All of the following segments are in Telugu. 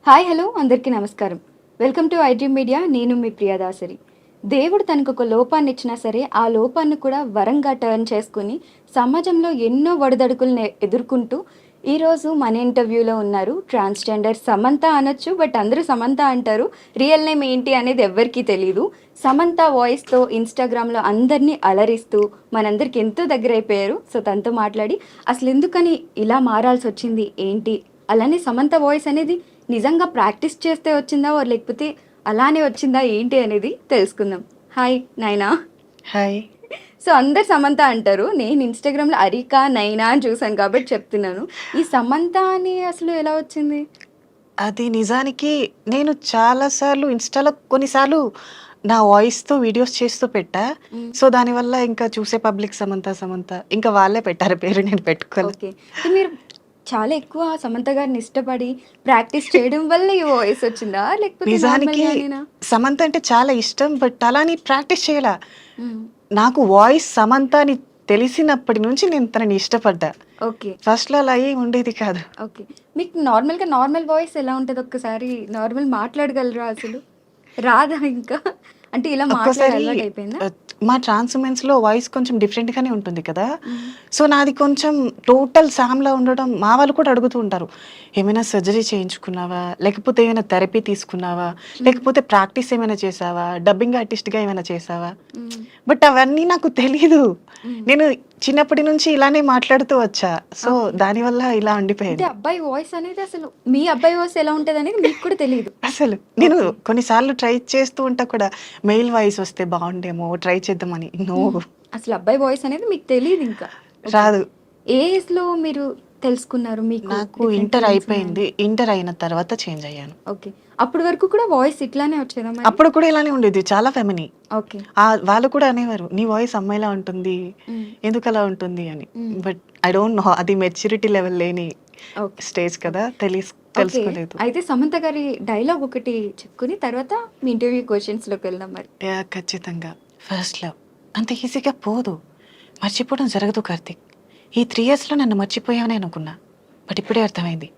హాయ్ హలో అందరికీ నమస్కారం. Welcome to iDream media. నేను మీ ప్రియదాసరి. దేవుడు తనకు ఒక లోపాన్ని ఇచ్చినా సరే ఆ లోపాన్ని కూడా వరంగా టర్న్ చేసుకుని సమాజంలో ఎన్నో ఒడిదడుకుల్ని ఎదుర్కొంటూ ఈరోజు మన ఇంటర్వ్యూలో ఉన్నారు ట్రాన్స్జెండర్ సమంత అనొచ్చు. బట్ అందరూ సమంత అంటారు. రియల్ నేమ్ ఏంటి అనేది ఎవ్వరికీ తెలియదు. సమంత వాయిస్తో ఇన్స్టాగ్రామ్లో అందరినీ అలరిస్తూ మనందరికి ఎంతో దగ్గర అయిపోయారు. సో తనతో మాట్లాడి అసలు ఎందుకని ఇలా మారాల్సి వచ్చింది ఏంటి, అలానే సమంత వాయిస్ అనేది నిజంగా ప్రాక్టీస్ చేస్తే వచ్చిందా లేకపోతే అలానే వచ్చిందా ఏంటి అనేది తెలుసుకుందాం. హాయ్ నైనా. హాయ్. సో అందరు సమంత అంటారు. నేను ఇన్స్టాగ్రామ్లో అరికా నైనా అని చూసాను కాబట్టి చెప్తున్నాను. ఈ సమంత అని అసలు ఎలా వచ్చింది? అది నిజానికి నేను చాలా సార్లు ఇన్‌స్టాలో కొన్నిసార్లు నా వాయిస్‌తో వీడియోస్ చేస్తూ పెట్టా. సో, దానివల్ల ఇంకా చూసే పబ్లిక్ సమంత, సమంత ఇంకా వాళ్ళే పెట్టారు పేరు, నేను పెట్టుకోలే. ఓకే. అంటే మీరు చాలా ఎక్కువ సమంత గారిని ఇష్టపడి ప్రాక్టీస్ చేయడం వల్ల ఈ వాయిస్ వచ్చిందా లేకపోతే నిజానికి నార్మల్‌గానేనా? సమంత అంటే చాలా ఇష్టం. బట్ అలా అని ప్రాక్టీస్ చేయలా. హ్మ్. నాకు వాయిస్ సమంత అని తెలిసినప్పటి నుంచి నేను తనని ఇష్టపడ్డా. ఓకే. ఫస్ట్‌లో అలా ఏం ఉండేది కాదు. ఓకే. మీకు నార్మల్ వాయిస్ ఎలా ఉంటది? ఒక్కసారి నార్మల్ మాట్లాడగలరా అసలు? రాదా ఇంకా? అంటే ఇలా మాట్లాడి ఒక్కోసారి అలవాటయిపోయిందా? ఆహ్, మా ట్రాన్స్ ఉమెన్స్‌లో వాయిస్ కొంచెం డిఫరెంట్‌గానే ఉంటుంది కదా! హ్మ్. సో, నాది కొంచెం టోటల్ సామ్‌లా ఉండడం మా వాళ్ళు కూడా అడుగుతూ ఉంటారు. "ఏమైనా సర్జరీ చేయించుకున్నావా? లేకపోతే ఏమైనా థెరపీ తీసుకున్నావా? హ్మ్. లేకపోతే ప్రాక్టీస్ ఏమైనా చేశావా? డబ్బింగ్ ఆర్టిస్ట్‌గా ఏమైనా చేశావా?" హ్మ్. బట్ అవన్నీ నాకు తెలీదు. హ్మ్. నేను చిన్నప్పటి నుంచి ఇలానే మాట్లాడుతూ వచ్చా. So, okay. దానివల్ల ఇలా అంటే ఉండిపోయింది. అబ్బాయి వాయిస్ అనేది అసలు మీ అబ్బాయి వాయిస్ ఎలా ఉంటదనేది మీకు కూడా తెలీదు. అసలు నేను ఓకే. కొన్ని సార్లు ట్రై చేస్తూ ఉంటా కూడా. మెయిల్ వాయిస్ వస్తే బావుండేమో ట్రై చేద్దామని. నో. హ్మ్. అసలు అబ్బాయి వాయిస్ అనేది మీకు తెలీదింకా. ఓకే. రాదు. ఏ ఏజ్‌లో మీరు తెలుసుకున్నారు మీకు నాకు డిఫరెంట్ ఇంటర్ ఫీలింగ్స్ ఉన్నాయని? అయిపోయింది. ఇంటర్ అయిన తర్వాత చేంజ్ అయ్యాను. ఓకే. అప్పటి వరకు కూడా వాయిస్ ఇట్లానే వచ్చేదా మరి? అప్పుడు కూడా ఇలానే ఉండేది. చాలా ఫెమిని. ఓకే. వాళ్ళు కూడా అనేవారు, "నీ వాయిస్ అమ్మాయిలా ఉంటుంది. హ్మ్. ఎందుకలా ఉంటుంది" అని. హ్మ్. బట్ ఐ డోంట్ నో, అది మెచ్యూరిటీ లెవెల్ లేని ఓకే. స్టేజ్ కదా! ఓకే. ఓకే. తెలుసుకోలేదు. అయితే సమంత గారి డైలాగ్ ఒకటి చెప్పుకొని తర్వాత మీ ఇంటర్వ్యూ క్వెషన్స్‌లోకి వెళ్దాం మరి. యాహ్! ఖచ్చితంగా. ఫస్ట్ లవ్ అంత ఈజీగా పోదు. మర్చిపోవడం జరగదు కార్తీక్. ఈ 3 ఇయర్స్‌లో నన్ను మర్చిపోయావనే అనుకున్నా. బట్ ఇప్పుడే అర్థమైంది,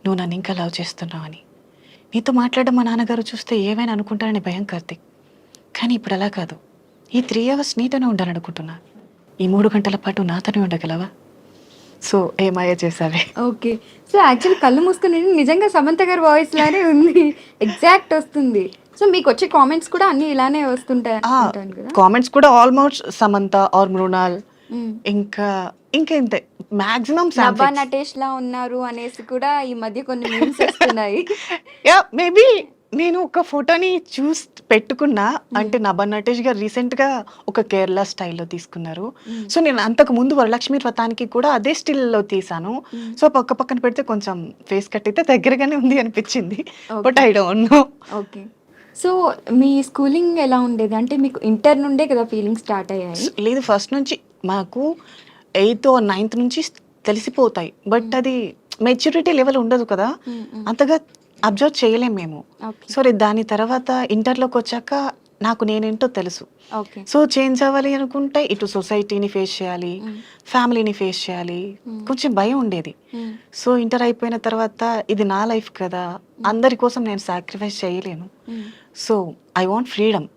నువ్వు నన్ను ఇంకా లవ్ చేస్తున్నావని. నీతో మాట్లాడడం మా నాన్నగారు చూస్తే ఏమైనా అనుకుంటారని భయం కార్తీక్. కానీ ఇప్పుడు అలా కాదు. ఈ 3 అవర్స్ నీతోనే ఉండాలనుకుంటున్నా. ఈ 3 గంటల పాటు నాతోనే ఉండగలవా? సో, ఏ మాయ చేసావే. ఓకే. సో, యాక్చువల్లీ కళ్ళు మూసుకొని నిజంగా సమంత గారి వాయిస్ లానే ఉంది. ఎగ్జాక్ట్ ఒస్తుంది. సో, మీకొచ్చే కామెంట్స్ కూడా అన్నీ ఇలానే వస్తుంటాయి ఆ! అనుకుంటాను కదా! కామెంట్స్ కూడా ఆల్‌మోస్ట్ సమంత ఆర్ మృణాల్, హ్మ్. ఇంకా ఇంతే. మాక్సిమం నభా సాంఫిక్స్. నటేష్‌లా ఉన్నారు అనేసి కూడా ఈ మధ్య కొన్ని మీమ్స్ ఒస్తున్నాయి. యాహ్! మేబీ నేను ఒక ఫోటోని పెట్టుకున్నా. హ్మ్. అంటే 'నభా నటేష్' గారు రీసెంట్‌గా ఒక కేరళ స్టైల్‌లో తీసుకున్నారు. హ్మ్. సో, నేను అంతకు ముందు 'వరలక్ష్మి వ్రతానికి' కూడా అదే స్టిల్‌లో తీశాను. హ్మ్. సో, పక్కన పెడితే కొంచెం ఫేస్ కట్ అయితే దగ్గరగానే ఉంది అనిపిచ్చింది. But okay. I don't know. Okay. So, me schooling ఎలా ఉండేది? అంటే మీకు ఇంటర్ నుండే కదా ఫీలింగ్స్ స్టార్ట్ అయ్యాయి. లేదు, ఫస్ట్ నుంచి మాకు ఎయిత్ ఆర్ నైన్త్ నుంచి తెలిసిపోతాయి. బట్ హ్మ్. అది మెచ్యూరిటీ లెవెల్ ఉండదు కదా! హ్మ్. హ్మ్. అంతగా అబ్జర్వ్ చేయలేం మేము. ఓకే. సో, దాని తర్వాత ఇంటర్‌లోకొచ్చాక నాకు నేనేంటో తెలుసు. ఓకే. సో, చేంజ్ అవ్వాలి అనుకుంటే ఇటు సొసైటీని ఫేస్ చేయాలి, హ్మ్. ఫ్యామిలీని ఫేస్ చేయాలి. హ్మ్. కొంచెం భయం ఉండేది. హ్మ్. సో, ఇంటర్ అయిపోయిన తర్వాత ఇది నా లైఫ్ కదా! హ్మ్. అందరి కోసం నేను సాక్రిఫైస్ చేయలేను. హ్మ్. So, I want freedom.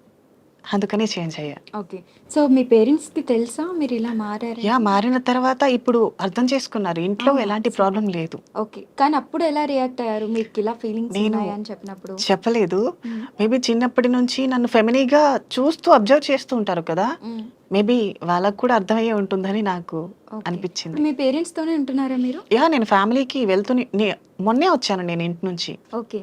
అందుకనే చేంజ్ అయ్యా. ఓకే. సో, మీ పేరెంట్స్‌కి తెలుసా మీరిలా మారారని? మారిన తర్వాత ఇప్పుడు అర్థం చేసుకున్నారు. ఇంట్లో అవునా? ఎలాంటి సూపర్. ప్రాబ్లమ్ లేదు. ఓకే. కానీ అప్పుడు ఎలా రియాక్ట్ అయ్యారు? మీకిలా ఫీలింగ్స్ నేను ఉన్నాయని చెప్పినప్పుడు? చెప్పలేదు. హ్మ్. మేబీ చిన్నప్పటి నుంచి నన్ను ఫెమినీగా చూస్తూ అబ్జర్వ్ చేస్తూ ఉంటారు కదా! హ్మ్. మేబీ వాళ్ళకి కూడా అర్థమయ్యే ఉంటుందని నాకు ఓకే. అనిపిచ్చింది. ఇప్పుడు మీ పేరెంట్స్‌తోనే ఉంటున్నారా మీరు? నేను ఫ్యామిలీకి మొన్నే వచ్చాను నేను ఇంటి నుంచి. ఓకే.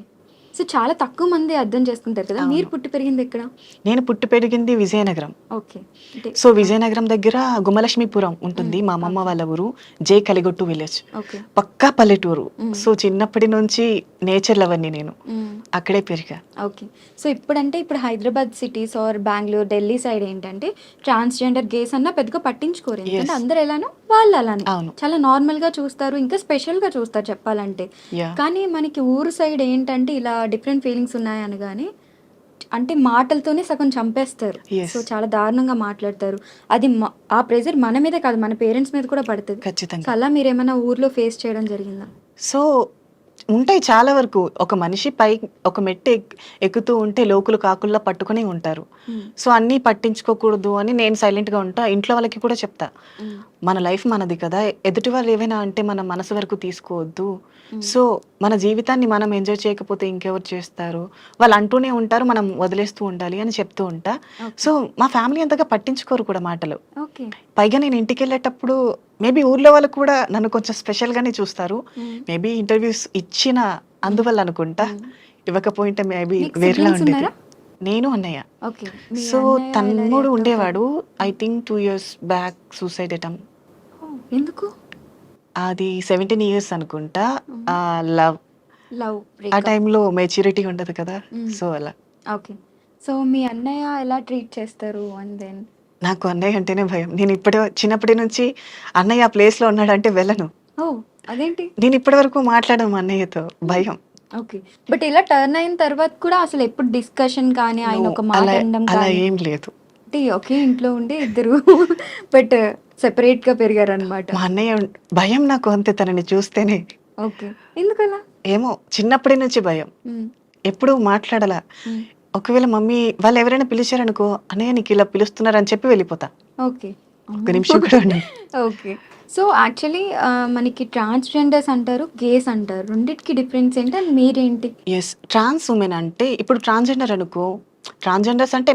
సో, చాలా తక్కువ మంది అర్థం చేసుకుంటారు కదా! మీరు అవును. పుట్టి పెరిగిందెక్కడ? నేను పుట్టి పెరిగింది విజయనగరం. ఓకే. అంటే సో, ఆ! విజయనగరం దగ్గర గుమ్మలక్ష్మీపురం హ్మ్. ఉంటుంది. మా అమ్మమ్మ ఓకే. వాళ్ళ ఊరు. జే కలిగొట్టు విలేజ్. ఓకే. పక్కా పల్లెటూరు. హ్మ్. సో, చిన్నప్పటి నుంచి నేచర్ లవర్‌ని నేను. హ్మ్. అక్కడే పెరిగా. ఓకే. సో, ఇప్పుడు Hyderabad cities or Bengaluru, Delhi side ఏంటంటే ట్రాన్స్‌జెండర్ గేస్ అన్నా పెద్దగా పట్టించుకోరు. ఎందుకంటే యెస్. అందరూ ఎలానో వాళ్ళు అలానే. అవును. చాలా నార్మల్‌గా చూస్తారు. ఇంకా స్పెషల్‌గా చూస్తారు చెప్పాలంటే. యాహ్! కానీ మనకి ఊరు సైడ్ ఏంటంటే ఇలా డిఫరెంట్ ఫీలింగ్స్ ఉన్నాయనగానే అంటే మాటలతోనే సగం చంపేస్తారు. So, yes. చాలా దారుణంగా మాట్లాడతారు. అది ఆ ప్రెషర్ మన మీదే కాదు మన పేరెంట్స్ మీద కూడా పడతది. సో, ఖచ్చితంగా. అలా మీరేమన్నా ఊర్లో ఫేస్ చేయడం జరిగిందా? సో, ఉంటాయి చాలా వరకు. ఒక మనిషి ఒక మెట్టు ఎక్కుతూ ఉంటే లోకులు కాకుల్లా పట్టుకుని ఉంటారు. సో అన్నీ పట్టించుకోకూడదు అని నేను సైలెంట్గా ఉంటా. ఇంట్లో వాళ్ళకి కూడా చెప్తా, మన లైఫ్ మనది కదా, ఎదుటి వాళ్ళు ఏవైనా అంటే మన మనసు వరకు తీసుకోవద్దు. సో మన జీవితాన్ని మనం ఎంజాయ్ చేయకపోతే ఇంకెవరు చేస్తారు, వాళ్ళు అంటూనే ఉంటారు, మనం వదిలేస్తూ ఉండాలి అని చెప్తూ ఉంటా. సో మా ఫ్యామిలీ అంతగా పట్టించుకోరు కూడా మాటలు. ఓకే. పైగా నేను ఇంటికి వెళ్ళేటప్పుడు మేబీ ఊర్లో వాళ్ళు కూడా నన్ను కొంచెం స్పెషల్గానే చూస్తారు. మేబీ ఇంటర్వ్యూస్ ఇచ్చిన అందువల్ల అనుకుంటా, ఇవ్వకపోయింటే మేబీ మీకు వేరేలా siblings ఉండేది. ఉన్నారా? నేను అన్నయ్య. ఓకే. మీ సో అన్నయ్య ఎలా తమ్ముడు react ఉండేవాడు. అవుతారు? I think 2 years back suicide attempt. ఎందుకు? అది 17 years అనుకుంటా. లవ్ లవ్ ఆ బ్రేకప్. టైంలో మెచ్యూరిటీ ఉండదు కదా. సో అలా. ఓకే. సో మీ అన్నయ్య ఎలా ట్రీట్ చేస్తారు? అండ్ దెన్ నాకు అన్నయ్య అంటేనే భయం. నేను చిన్నప్పటి నుంచి అన్నయ్య ఆ ప్లేస్లో ఉన్నాడంటే వెళ్ళను. ఓ అదేంటి? నేను ఇప్పటి వరకు మాట్లాడను మా అన్నయ్యతో, భయం. ఓకే. బట్ ఇలా టర్న్ అయిన తర్వాత కూడా అసలు ఎప్పుడు డిస్కషన్ కానీ ఆయన ఒక మాట అలా అనడం అలా కానీ ఏం లేదు. అంటే ఒకే ఇంట్లో ఉండి ఇద్దరు బట్ సెపరేట్ గా పెరిగారనమాట. మా అన్నయ్య భయం నాకు అంతే, తనని చూస్తేనే. ఓకే. ఎందుకలా? ఏమో చిన్నప్పటి నుంచి భయం, ఎప్పుడు మాట్లాడలా. ఒకవేళ మమ్మీ వాళ్ళు ఎవరైనా పిలిచారనుకో, అన్నయ్య నీకు ఇలా పిలుస్తున్నారు అని చెప్పి వెళ్ళిపోతా. ఓకే. ఒక నిమిషం కూడా ఉండను. ఓకే. సో యాక్చువల్లీ మనకి ట్రాన్స్జెండర్స్ అంటారు, గేస్ అంటారు. రెండిటికి డిఫరెన్స్ ఏంటి? అండ్ మీరేంటి? ఎస్, ట్రాన్స్ ఉమెన్ అంటే ఇప్పుడు ట్రాన్స్జెండర్ అనుకో, ట్రాన్స్జెండర్స్ అంటే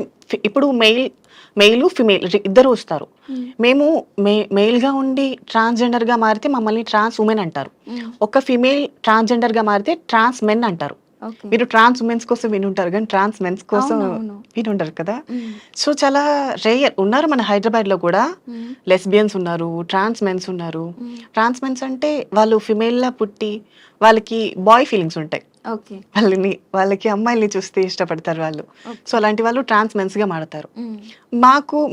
ఇప్పుడు మెయిల్ ఫిమేల్ ఇద్దరు వస్తారు. మేము మెయిల్గా ఉండి ట్రాన్స్జెండర్గా మారితే మమ్మల్ని ట్రాన్స్ ఉమెన్ అంటారు. ఒక ఫిమేల్ ట్రాన్స్జెండర్గా మారితే ట్రాన్స్ మెన్ అంటారు. ఓకే. మీరు ట్రాన్స్ ఉమెన్స్ కోసం వినుంటారు కానీ ట్రాన్స్ మెన్స్ కోసం అవునవును. వినుంటారు కదా. సో చాలా రేయర్ ఉన్నారు మన హైదరాబాద్లో కూడా. లెస్బియన్స్ ఉన్నారు, ట్రాన్స్ మెన్స్ ఉన్నారు. ట్రాన్స్ మెన్స్ అంటే వాళ్ళు ఫిమేల్లా పుట్టి వాళ్ళకి బాయ్ ఫీలింగ్స్ ఉంటాయి. ఓకే. వాళ్ళకి అమ్మాయిల్ని చూస్తే ఇష్టపడతారు వాళ్ళు. Okay. సో అలాంటి వాళ్ళు ట్రాన్స్ మెన్స్గా మాడతారు.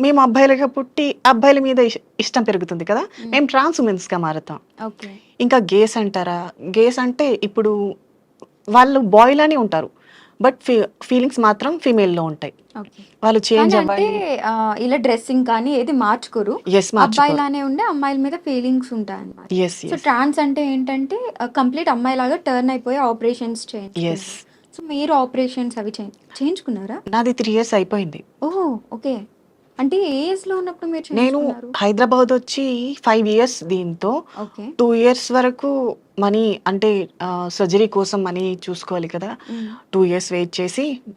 మేము అబ్బాయిలుగా పుట్టి అబ్బాయిల మీద ఇష్టం పెరుగుతుంది కదా, మేము ట్రాన్స్ ఉమెన్స్గా మారుతాం. ఓకే. ఇంకా గేస్ అంటారా? గేస్ అంటే ఇప్పుడు వాళ్ళు బాయ్ లానే ఉంటారు, బట్ ఫీలింగ్స్ మాత్రం ఫీమేల్లో ఉంటాయి. ఓకే. వాళ్ళు చేంజ్ అంటే అవ్వాలి. ఇలా డ్రెస్సింగ్ కానీ ఏది మార్చుకోరు, ఎస్, మార్చుకోరు. అబ్బాయిలానే ఉండే అమ్మాయిల మీద ఫీలింగ్స్ ఉంటాయి అన్నమాట. ఎస్ సో ట్రాన్స్ అంటే ఏంటంటే కంప్లీట్ అమ్మాయిలాగా టర్న్ అయిపోయి ఆపరేషన్స్ ఎస్. చేయించుకుంటారు. సో మీరు ఆపరేషన్స్ అవి చేయించుకున్నారా? నాది 3 years అయిపోయింది. ఓహో ఓకే. అంటే ఏ ఏజ్ లో ఉన్నప్పుడు మీరు నేను చేయించుకున్నారు? హైదరాబాద్ వచ్చి 5 years, దీంతో ఓకే. 2 years వరకు మనీ అంటే సర్జరీ కోసం మనీ చూసుకోవాలి కదా. 2 years వెయిట్ చేసి